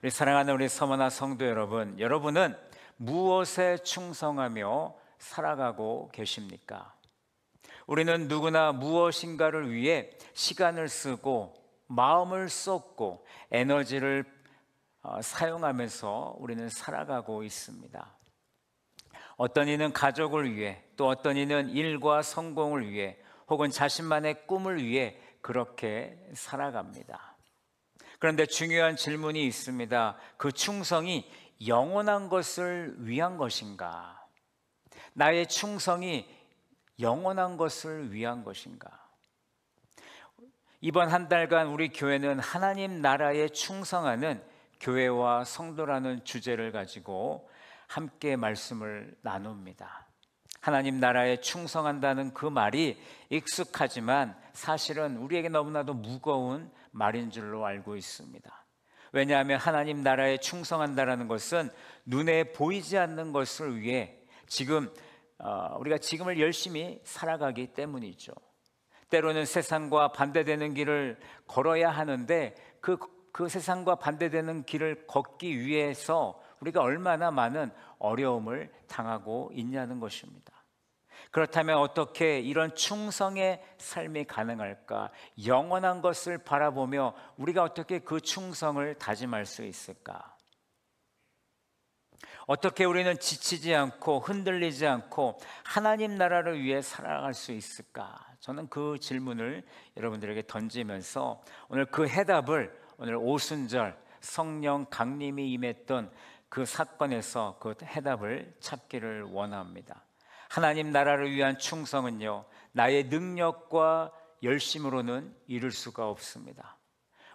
우리 사랑하는 우리 서머나 성도 여러분, 여러분은 무엇에 충성하며 살아가고 계십니까? 우리는 누구나 무엇인가를 위해 시간을 쓰고 마음을 쏟고 에너지를 사용하면서 우리는 살아가고 있습니다. 어떤 이는 가족을 위해, 또 어떤 이는 일과 성공을 위해, 혹은 자신만의 꿈을 위해 그렇게 살아갑니다. 그런데 중요한 질문이 있습니다. 그 충성이 영원한 것을 위한 것인가? 나의 충성이 영원한 것을 위한 것인가? 이번 한 달간 우리 교회는 하나님 나라에 충성하는 교회와 성도라는 주제를 가지고 함께 말씀을 나눕니다. 하나님 나라에 충성한다는 그 말이 익숙하지만 사실은 우리에게 너무나도 무거운 말인 줄로 알고 있습니다. 왜냐하면 하나님 나라에 충성한다는 것은 눈에 보이지 않는 것을 위해 우리가 지금을 열심히 살아가기 때문이죠. 때로는 세상과 반대되는 길을 걸어야 하는데 그 세상과 반대되는 길을 걷기 위해서 우리가 얼마나 많은 어려움을 당하고 있냐는 것입니다. 그렇다면 어떻게 이런 충성의 삶이 가능할까? 영원한 것을 바라보며 우리가 어떻게 그 충성을 다짐할 수 있을까? 어떻게 우리는 지치지 않고 흔들리지 않고 하나님 나라를 위해 살아갈 수 있을까? 저는 그 질문을 여러분들에게 던지면서 오늘 그 해답을 오늘 오순절 성령 강림이 임했던 그 사건에서 그 해답을 찾기를 원합니다. 하나님 나라를 위한 충성은요, 나의 능력과 열심으로는 이룰 수가 없습니다.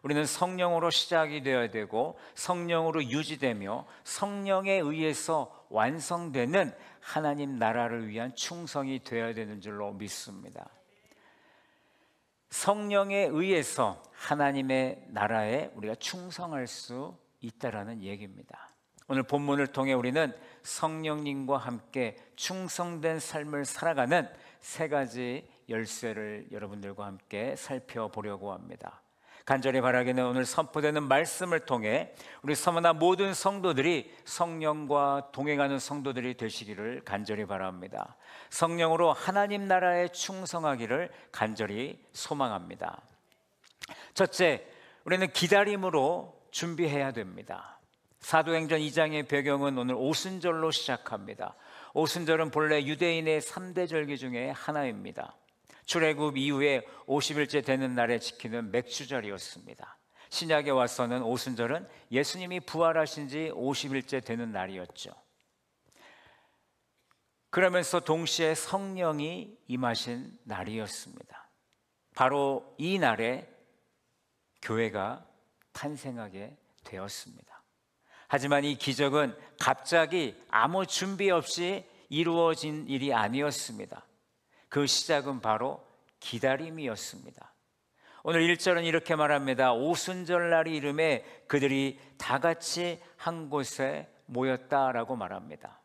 우리는 성령으로 시작이 되어야 되고 성령으로 유지되며 성령에 의해서 완성되는 하나님 나라를 위한 충성이 되어야 되는 줄로 믿습니다. 성령에 의해서 하나님의 나라에 우리가 충성할 수 있다라는 얘기입니다. 오늘 본문을 통해 우리는 성령님과 함께 충성된 삶을 살아가는 세 가지 열쇠를 여러분들과 함께 살펴보려고 합니다. 간절히 바라기는 오늘 선포되는 말씀을 통해 우리 서머나 모든 성도들이 성령과 동행하는 성도들이 되시기를 간절히 바랍니다. 성령으로 하나님 나라에 충성하기를 간절히 소망합니다. 첫째, 우리는 기다림으로 준비해야 됩니다. 사도행전 2장의 배경은 오늘 오순절로 시작합니다. 오순절은 본래 유대인의 3대 절기 중에 하나입니다. 출애굽 이후에 50일째 되는 날에 지키는 맥주절이었습니다. 신약에 와서는 오순절은 예수님이 부활하신 지 50일째 되는 날이었죠. 그러면서 동시에 성령이 임하신 날이었습니다. 바로 이 날에 교회가 탄생하게 되었습니다. 하지만 이 기적은 갑자기 아무 준비 없이 이루어진 일이 아니었습니다. 그 시작은 바로 기다림이었습니다. 오늘 1절은 이렇게 말합니다. 오순절날이 이름에 그들이 다 같이 한 곳에 모였다라고 말합니다.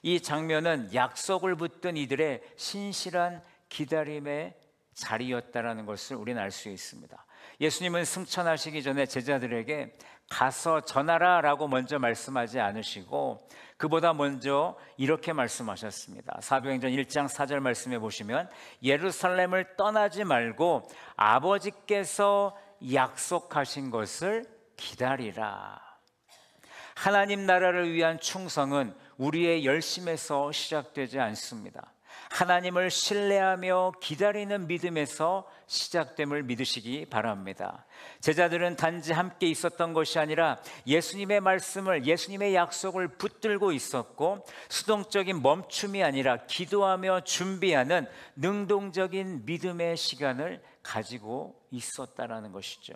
이 장면은 약속을 붙든 이들의 신실한 기다림의 자리였다라는 것을 우리는 알 수 있습니다. 예수님은 승천하시기 전에 제자들에게 가서 전하라 라고 먼저 말씀하지 않으시고 그보다 먼저 이렇게 말씀하셨습니다. 사도행전 1장 4절 말씀해 보시면 예루살렘을 떠나지 말고 아버지께서 약속하신 것을 기다리라. 하나님 나라를 위한 충성은 우리의 열심에서 시작되지 않습니다. 하나님을 신뢰하며 기다리는 믿음에서 시작됨을 믿으시기 바랍니다. 제자들은 단지 함께 있었던 것이 아니라 예수님의 말씀을, 예수님의 약속을 붙들고 있었고 수동적인 멈춤이 아니라 기도하며 준비하는 능동적인 믿음의 시간을 가지고 있었다라는 것이죠.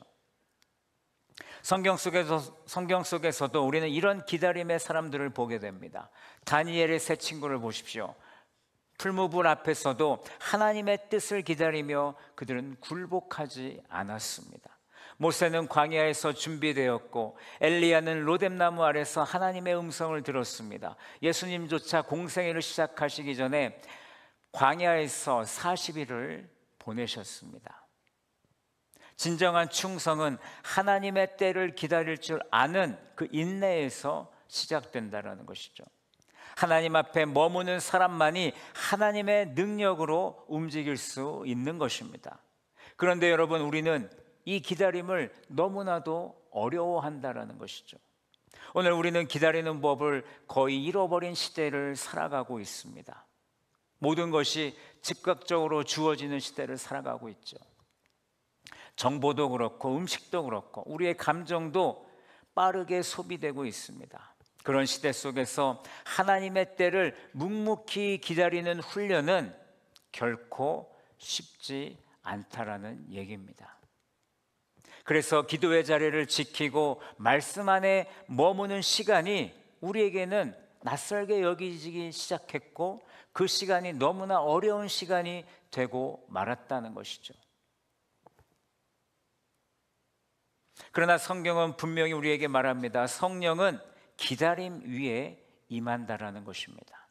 성경 속에서도 우리는 이런 기다림의 사람들을 보게 됩니다. 다니엘의 세 친구를 보십시오. 풀무불 앞에서도 하나님의 뜻을 기다리며 그들은 굴복하지 않았습니다. 모세는 광야에서 준비되었고 엘리야는 로뎀나무 아래서 하나님의 음성을 들었습니다. 예수님조차 공생애를 시작하시기 전에 광야에서 40일을 보내셨습니다. 진정한 충성은 하나님의 때를 기다릴 줄 아는 그 인내에서 시작된다는 것이죠. 하나님 앞에 머무는 사람만이 하나님의 능력으로 움직일 수 있는 것입니다. 그런데 여러분, 우리는 이 기다림을 너무나도 어려워한다는 것이죠. 오늘 우리는 기다리는 법을 거의 잃어버린 시대를 살아가고 있습니다. 모든 것이 즉각적으로 주어지는 시대를 살아가고 있죠. 정보도 그렇고 음식도 그렇고 우리의 감정도 빠르게 소비되고 있습니다. 그런 시대 속에서 하나님의 때를 묵묵히 기다리는 훈련은 결코 쉽지 않다라는 얘기입니다. 그래서 기도의 자리를 지키고 말씀 안에 머무는 시간이 우리에게는 낯설게 여기지기 시작했고, 그 시간이 너무나 어려운 시간이 되고 말았다는 것이죠. 그러나 성경은 분명히 우리에게 말합니다. 성령은 기다림 위에 임한다라는 것입니다.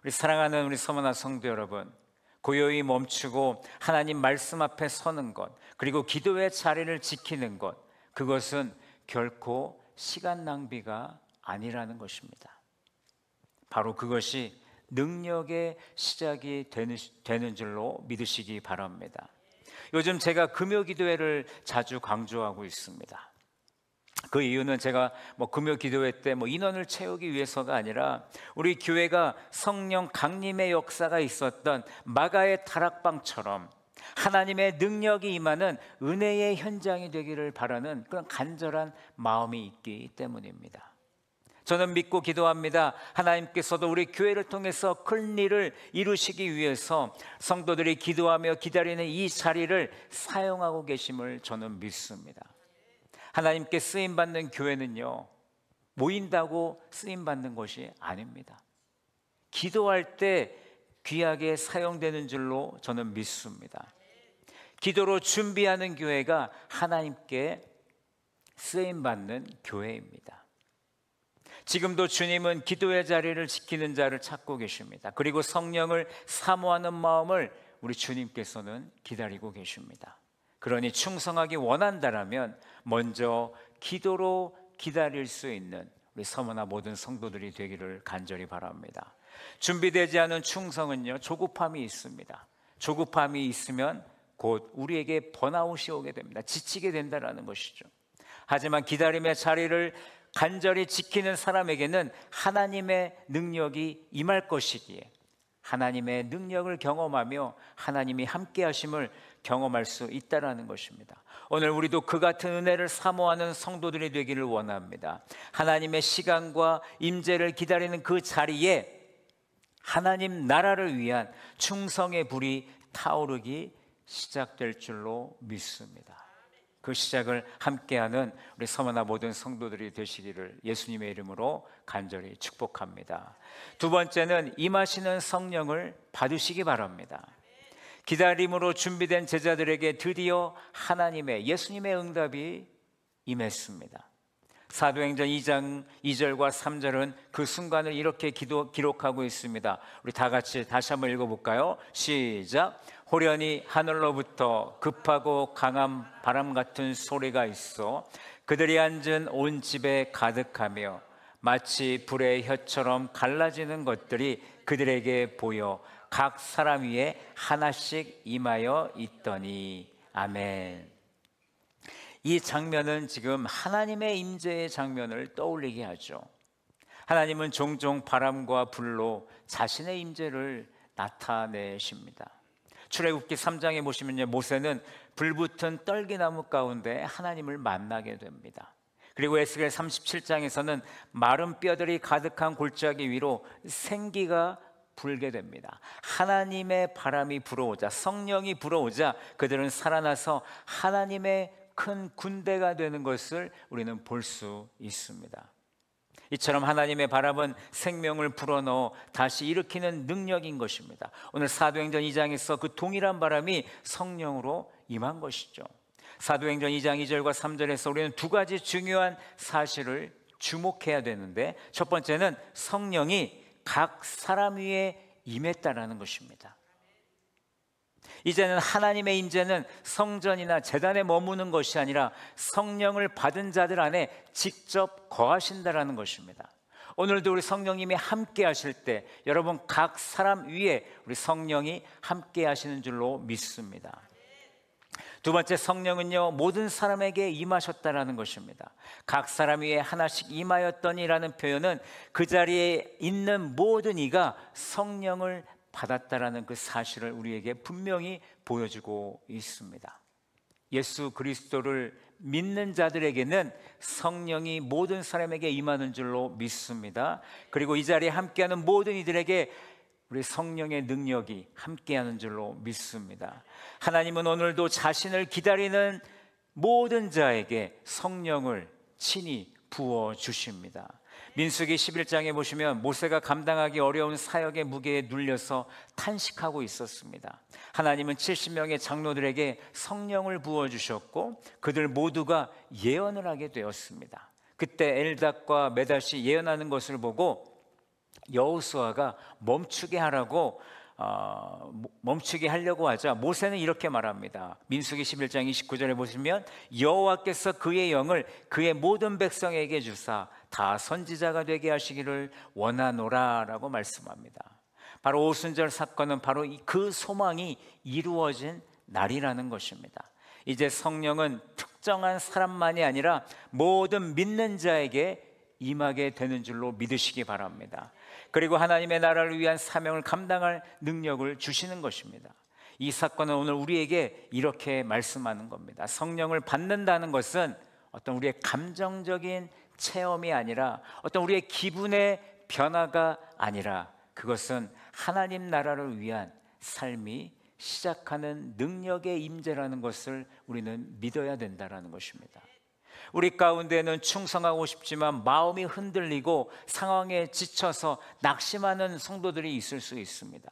우리 사랑하는 우리 서머나 성도 여러분, 고요히 멈추고 하나님 말씀 앞에 서는 것, 그리고 기도의 자리를 지키는 것, 그것은 결코 시간 낭비가 아니라는 것입니다. 바로 그것이 능력의 시작이 되는 줄로 믿으시기 바랍니다. 요즘 제가 금요 기도회를 자주 강조하고 있습니다. 그 이유는 제가 금요 기도회 때 인원을 채우기 위해서가 아니라 우리 교회가 성령 강림의 역사가 있었던 마가의 다락방처럼 하나님의 능력이 임하는 은혜의 현장이 되기를 바라는 그런 간절한 마음이 있기 때문입니다. 저는 믿고 기도합니다. 하나님께서도 우리 교회를 통해서 큰 일을 이루시기 위해서 성도들이 기도하며 기다리는 이 자리를 사용하고 계심을 저는 믿습니다. 하나님께 쓰임받는 교회는요, 모인다고 쓰임받는 것이 아닙니다. 기도할 때 귀하게 사용되는 줄로 저는 믿습니다. 기도로 준비하는 교회가 하나님께 쓰임받는 교회입니다. 지금도 주님은 기도의 자리를 지키는 자를 찾고 계십니다. 그리고 성령을 사모하는 마음을 우리 주님께서는 기다리고 계십니다. 그러니 충성하기 원한다라면 먼저 기도로 기다릴 수 있는 우리 서머나 모든 성도들이 되기를 간절히 바랍니다. 준비되지 않은 충성은요, 조급함이 있습니다. 조급함이 있으면 곧 우리에게 번아웃이 오게 됩니다. 지치게 된다는 것이죠. 하지만 기다림의 자리를 간절히 지키는 사람에게는 하나님의 능력이 임할 것이기에 하나님의 능력을 경험하며 하나님이 함께 하심을 경험할 수 있다는 것입니다. 오늘 우리도 그 같은 은혜를 사모하는 성도들이 되기를 원합니다. 하나님의 시간과 임재를 기다리는 그 자리에 하나님 나라를 위한 충성의 불이 타오르기 시작될 줄로 믿습니다. 그 시작을 함께하는 우리 서머나 모든 성도들이 되시기를 예수님의 이름으로 간절히 축복합니다. 두 번째는 임하시는 성령을 받으시기 바랍니다. 기다림으로 준비된 제자들에게 드디어 하나님의 예수님의 응답이 임했습니다. 사도행전 2장 2절과 3절은 그 순간을 이렇게 기록하고 있습니다. 우리 다 같이 다시 한번 읽어볼까요? 시작. 호련히 하늘로부터 급하고 강한 바람 같은 소리가 있어 그들이 앉은 온 집에 가득하며 마치 불의 혀처럼 갈라지는 것들이 그들에게 보여 각 사람 위에 하나씩 임하여 있더니. 아멘. 이 장면은 지금 하나님의 임재의 장면을 떠올리게 하죠. 하나님은 종종 바람과 불로 자신의 임재를 나타내십니다. 출애굽기 3장에 보시면요, 모세는 불붙은 떨기나무 가운데 하나님을 만나게 됩니다. 그리고 에스겔 37장에서는 마른 뼈들이 가득한 골짜기 위로 생기가 불게 됩니다. 하나님의 바람이 불어오자, 성령이 불어오자 그들은 살아나서 하나님의 큰 군대가 되는 것을 우리는 볼 수 있습니다. 이처럼 하나님의 바람은 생명을 불어넣어 다시 일으키는 능력인 것입니다. 오늘 사도행전 2장에서 그 동일한 바람이 성령으로 임한 것이죠. 사도행전 2장 2절과 3절에서 우리는 두 가지 중요한 사실을 주목해야 되는데, 첫 번째는 성령이 각 사람 위에 임했다라는 것입니다. 이제는 하나님의 임재는 성전이나 제단에 머무는 것이 아니라 성령을 받은 자들 안에 직접 거하신다라는 것입니다. 오늘도 우리 성령님이 함께 하실 때 여러분 각 사람 위에 우리 성령이 함께 하시는 줄로 믿습니다. 두 번째, 성령은요 모든 사람에게 임하셨다라는 것입니다. 각 사람 위에 하나씩 임하였더니라는 표현은 그 자리에 있는 모든 이가 성령을 받았다라는 그 사실을 우리에게 분명히 보여주고 있습니다. 예수 그리스도를 믿는 자들에게는 성령이 모든 사람에게 임하는 줄로 믿습니다. 그리고 이 자리에 함께하는 모든 이들에게 우리 성령의 능력이 함께하는 줄로 믿습니다. 하나님은 오늘도 자신을 기다리는 모든 자에게 성령을 친히 부어주십니다. 민수기 11장에 보시면 모세가 감당하기 어려운 사역의 무게에 눌려서 탄식하고 있었습니다. 하나님은 70명의 장로들에게 성령을 부어주셨고 그들 모두가 예언을 하게 되었습니다. 그때 엘닷과 메닷이 예언하는 것을 보고 여호수아가 멈추게 하려고 하자 모세는 이렇게 말합니다. 민수기 11장 29절에 보시면 여호와께서 그의 영을 그의 모든 백성에게 주사 다 선지자가 되게 하시기를 원하노라 라고 말씀합니다. 바로 오순절 사건은 바로 그 소망이 이루어진 날이라는 것입니다. 이제 성령은 특정한 사람만이 아니라 모든 믿는 자에게 임하게 되는 줄로 믿으시기 바랍니다. 그리고 하나님의 나라를 위한 사명을 감당할 능력을 주시는 것입니다. 이 사건은 오늘 우리에게 이렇게 말씀하는 겁니다. 성령을 받는다는 것은 어떤 우리의 감정적인 체험이 아니라 어떤 우리의 기분의 변화가 아니라 그것은 하나님 나라를 위한 삶이 시작하는 능력의 임재라는 것을 우리는 믿어야 된다는 것입니다. 우리 가운데는 충성하고 싶지만 마음이 흔들리고 상황에 지쳐서 낙심하는 성도들이 있을 수 있습니다.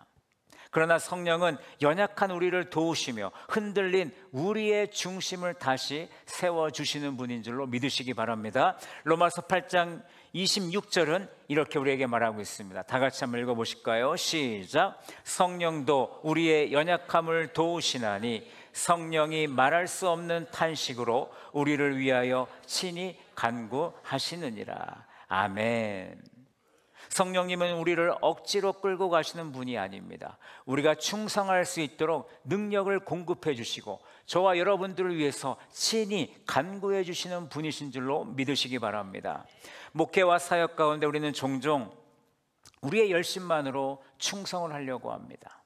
그러나 성령은 연약한 우리를 도우시며 흔들린 우리의 중심을 다시 세워주시는 분인 줄로 믿으시기 바랍니다. 로마서 8장 26절은 이렇게 우리에게 말하고 있습니다. 다 같이 한번 읽어보실까요? 시작. 성령도 우리의 연약함을 도우시나니 성령이 말할 수 없는 탄식으로 우리를 위하여 친히 간구하시느니라. 아멘. 성령님은 우리를 억지로 끌고 가시는 분이 아닙니다. 우리가 충성할 수 있도록 능력을 공급해 주시고 저와 여러분들을 위해서 친히 간구해 주시는 분이신 줄로 믿으시기 바랍니다. 목회와 사역 가운데 우리는 종종 우리의 열심만으로 충성을 하려고 합니다.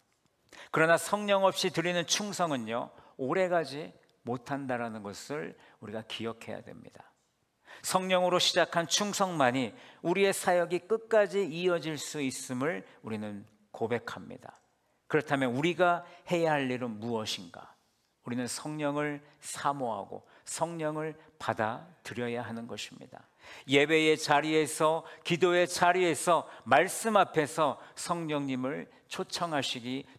그러나 성령 없이 드리는 충성은요 오래가지 못한다라는 것을 우리가 기억해야 됩니다. 성령으로 시작한 충성만이 우리의 사역이 끝까지 이어질 수 있음을 우리는 고백합니다. 그렇다면 우리가 해야 할 일은 무엇인가? 우리는 성령을 사모하고 성령을 받아들여야 하는 것입니다. 예배의 자리에서, 기도의 자리에서, 말씀 앞에서 성령님을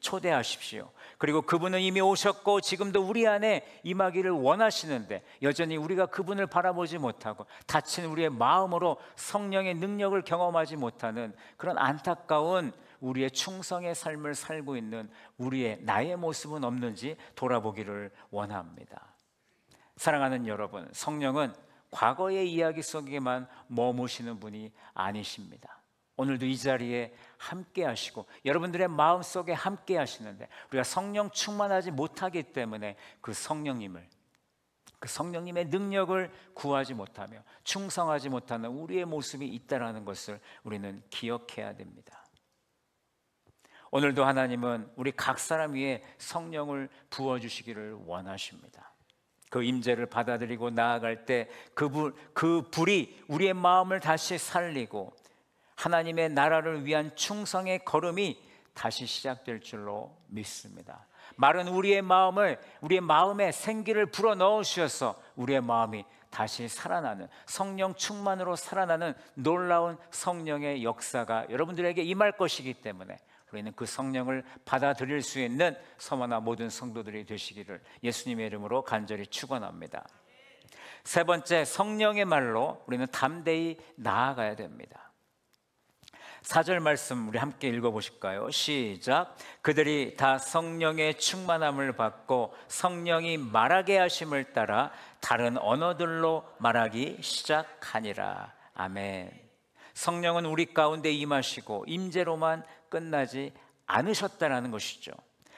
초대하십시오. 그리고 그분은 이미 오셨고 지금도 우리 안에 임하기를 원하시는데 여전히 우리가 그분을 바라보지 못하고 닫힌 우리의 마음으로 성령의 능력을 경험하지 못하는 그런 안타까운 우리의 충성의 삶을 살고 있는 나의 모습은 없는지 돌아보기를 원합니다. 사랑하는 여러분, 성령은 과거의 이야기 속에만 머무시는 분이 아니십니다. 오늘도 이 자리에 함께 하시고 여러분들의 마음속에 함께 하시는데 우리가 성령 충만하지 못하기 때문에 그 성령님의 능력을 구하지 못하며 충성하지 못하는 우리의 모습이 있다는 것을 우리는 기억해야 됩니다. 오늘도 하나님은 우리 각 사람 위에 성령을 부어주시기를 원하십니다. 그 임재를 받아들이고 나아갈 때 그 불이 우리의 마음을 다시 살리고 하나님의 나라를 위한 충성의 걸음이 다시 시작될 줄로 믿습니다. 마른 우리의 마음에 생기를 불어넣어 주셔서 우리의 마음이 다시 살아나는 성령 충만으로 살아나는 놀라운 성령의 역사가 여러분들에게 임할 것이기 때문에 우리는 그 성령을 받아들일 수 있는 서머나 모든 성도들이 되시기를 예수님의 이름으로 간절히 축원합니다. 세 번째, 성령의 말로 우리는 담대히 나아가야 됩니다. 4절 말씀 우리 함께 읽어보실까요? 시작. 그들이 다 성령의 충만함을 받고 성령이 말하게 하심을 따라 다른 언어들로 말하기 시작하니라. 아멘. 성령은 우리 가운데 임하시고 임재로만 끝나지 않으셨다라는 것이죠.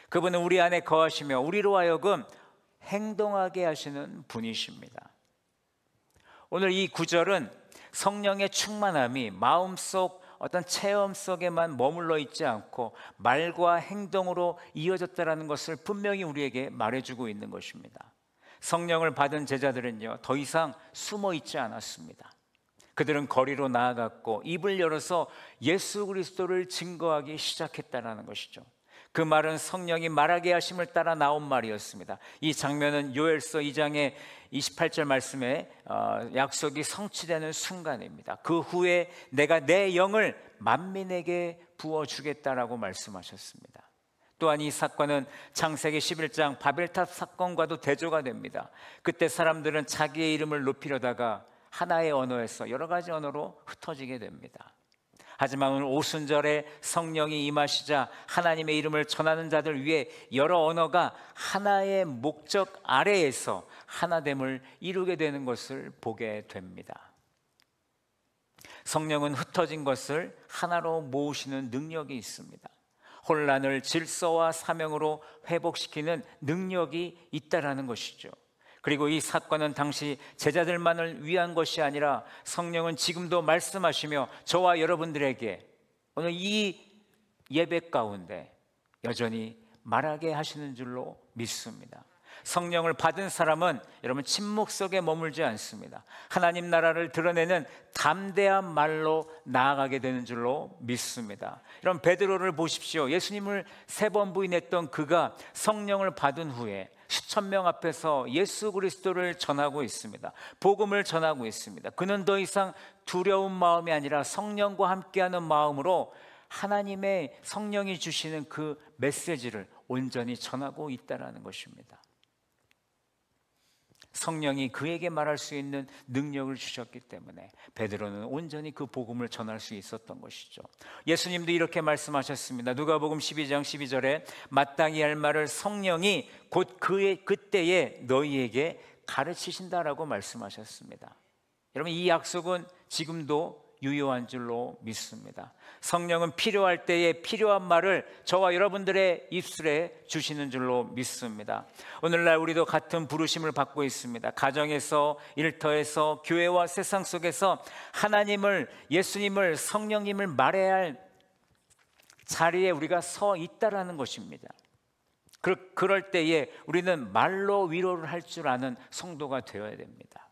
그분은 우리 안에 거하시며 우리로 하여금 행동하게 하시는 분이십니다. 오늘 이 구절은 성령의 충만함이 마음속 어떤 체험 속에만 머물러 있지 않고 말과 행동으로 이어졌다는 것을 분명히 우리에게 말해주고 있는 것입니다. 성령을 받은 제자들은요, 더 이상 숨어 있지 않았습니다. 그들은 거리로 나아갔고 입을 열어서 예수 그리스도를 증거하기 시작했다는 것이죠. 그 말은 성령이 말하게 하심을 따라 나온 말이었습니다. 이 장면은 요엘서 2장의 28절 말씀에 약속이 성취되는 순간입니다. 그 후에 내가 내 영을 만민에게 부어주겠다라고 말씀하셨습니다. 또한 이 사건은 창세기 11장 바벨탑 사건과도 대조가 됩니다. 그때 사람들은 자기의 이름을 높이려다가 하나의 언어에서 여러 가지 언어로 흩어지게 됩니다. 하지만 오늘 오순절에 성령이 임하시자 하나님의 이름을 전하는 자들 위해 여러 언어가 하나의 목적 아래에서 하나됨을 이루게 되는 것을 보게 됩니다. 성령은 흩어진 것을 하나로 모으시는 능력이 있습니다. 혼란을 질서와 사명으로 회복시키는 능력이 있다라는 것이죠. 그리고 이 사건은 당시 제자들만을 위한 것이 아니라 성령은 지금도 말씀하시며 저와 여러분들에게 오늘 이 예배 가운데 여전히 말하게 하시는 줄로 믿습니다. 성령을 받은 사람은 여러분 침묵 속에 머물지 않습니다. 하나님 나라를 드러내는 담대한 말로 나아가게 되는 줄로 믿습니다. 여러분 베드로를 보십시오. 예수님을 3번 부인했던 그가 성령을 받은 후에 수천 명 앞에서 예수 그리스도를 전하고 있습니다. 복음을 전하고 있습니다. 그는 더 이상 두려운 마음이 아니라 성령과 함께하는 마음으로 하나님의 성령이 주시는 그 메시지를 온전히 전하고 있다는 것입니다. 성령이 그에게 말할 수 있는 능력을 주셨기 때문에 베드로는 온전히 그 복음을 전할 수 있었던 것이죠. 예수님도 이렇게 말씀하셨습니다. 누가복음 12장 12절에 마땅히 할 말을 성령이 곧 그때에 너희에게 가르치신다라고 말씀하셨습니다. 여러분 이 약속은 지금도 유효한 줄로 믿습니다. 성령은 필요할 때에 필요한 말을 저와 여러분들의 입술에 주시는 줄로 믿습니다. 오늘날 우리도 같은 부르심을 받고 있습니다. 가정에서, 일터에서, 교회와 세상 속에서 하나님을, 예수님을, 성령님을 말해야 할 자리에 우리가 서 있다라는 것입니다. 그럴 때에 우리는 말로 위로를 할 줄 아는 성도가 되어야 됩니다.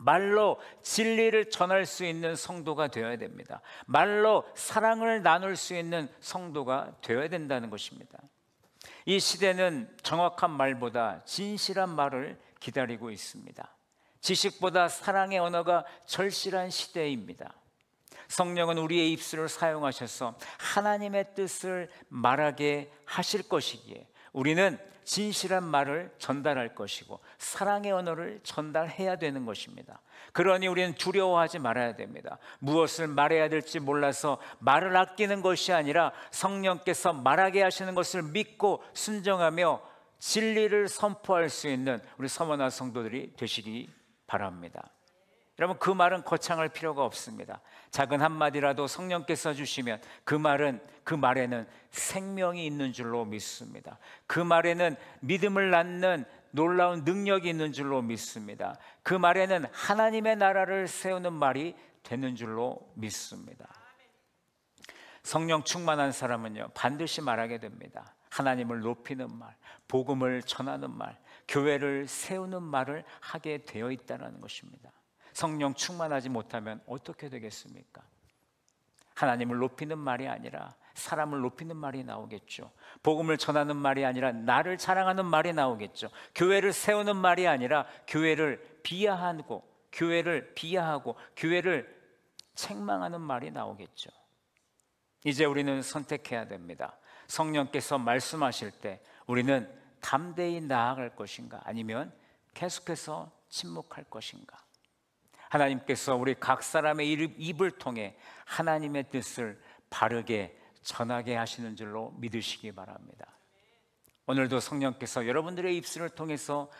말로 진리를 전할 수 있는 성도가 되어야 됩니다. 말로 사랑을 나눌 수 있는 성도가 되어야 된다는 것입니다. 이 시대는 정확한 말보다 진실한 말을 기다리고 있습니다. 지식보다 사랑의 언어가 절실한 시대입니다. 성령은 우리의 입술을 사용하셔서 하나님의 뜻을 말하게 하실 것이기에 우리는 진실한 말을 전달할 것이고 사랑의 언어를 전달해야 되는 것입니다. 그러니 우리는 두려워하지 말아야 됩니다. 무엇을 말해야 될지 몰라서 말을 아끼는 것이 아니라 성령께서 말하게 하시는 것을 믿고 순종하며 진리를 선포할 수 있는 우리 서머나 성도들이 되시기 바랍니다. 여러분 그 말은 거창할 필요가 없습니다. 작은 한마디라도 성령께서 주시면 그 말에는 생명이 있는 줄로 믿습니다. 그 말에는 믿음을 낳는 놀라운 능력이 있는 줄로 믿습니다. 그 말에는 하나님의 나라를 세우는 말이 되는 줄로 믿습니다. 성령 충만한 사람은요 반드시 말하게 됩니다. 하나님을 높이는 말, 복음을 전하는 말, 교회를 세우는 말을 하게 되어 있다는 것입니다. 성령 충만하지 못하면 어떻게 되겠습니까? 하나님을 높이는 말이 아니라 사람을 높이는 말이 나오겠죠. 복음을 전하는 말이 아니라 나를 자랑하는 말이 나오겠죠. 교회를 세우는 말이 아니라 교회를 비하하고 교회를 책망하는 말이 나오겠죠. 이제 우리는 선택해야 됩니다. 성령께서 말씀하실 때 우리는 담대히 나아갈 것인가 아니면 계속해서 침묵할 것인가. 하나님께서 우리 각 사람의 입을 통해 하나님의 뜻을 바르게 전하게 하시는 줄로 믿으시기 바랍니다. 오늘도 성령께서 여러분들의 입술을 통해서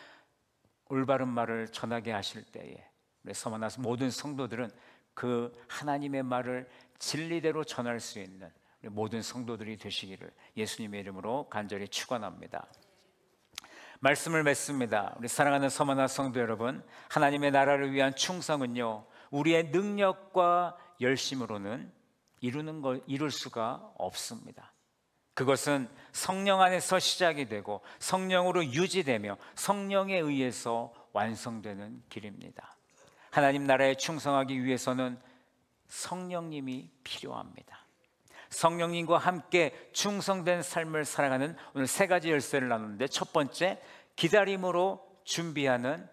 올바른 말을 전하게 하실 때에 우리 서머나 모든 성도들은 그 하나님의 말을 진리대로 전할 수 있는 우리 모든 성도들이 되시기를 예수님의 이름으로 간절히 축원합니다. 말씀을 맺습니다. 우리 사랑하는 서머나 성도 여러분, 하나님의 나라를 위한 충성은요, 우리의 능력과 열심으로는 이룰 수가 없습니다. 그것은 성령 안에서 시작이 되고 성령으로 유지되며 성령에 의해서 완성되는 길입니다. 하나님 나라에 충성하기 위해서는 성령님이 필요합니다. 성령님과 함께 충성된 삶을 살아가는 오늘 세 가지 열쇠를 나누는데, 첫 번째, 기다림으로 준비하는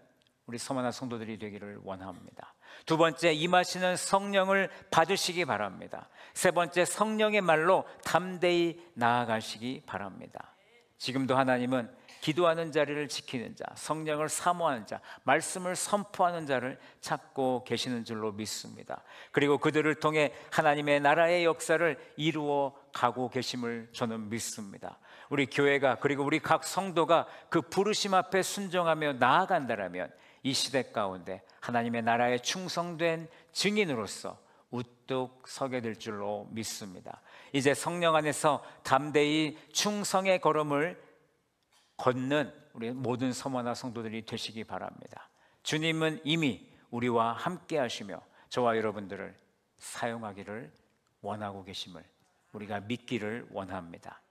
우리 서머나 성도들이 되기를 원합니다. 두 번째, 임하시는 성령을 받으시기 바랍니다. 세 번째, 성령의 말로 담대히 나아가시기 바랍니다. 지금도 하나님은 기도하는 자리를 지키는 자, 성령을 사모하는 자, 말씀을 선포하는 자를 찾고 계시는 줄로 믿습니다. 그리고 그들을 통해 하나님의 나라의 역사를 이루어 가고 계심을 저는 믿습니다. 우리 교회가, 그리고 우리 각 성도가 그 부르심 앞에 순종하며 나아간다라면 이 시대 가운데 하나님의 나라에 충성된 증인으로서 우뚝 서게 될 줄로 믿습니다. 이제 성령 안에서 담대히 충성의 걸음을 걷는 우리 모든 서머나 성도들이 되시기 바랍니다. 주님은 이미 우리와 함께 하시며 저와 여러분들을 사용하기를 원하고 계심을 우리가 믿기를 원합니다.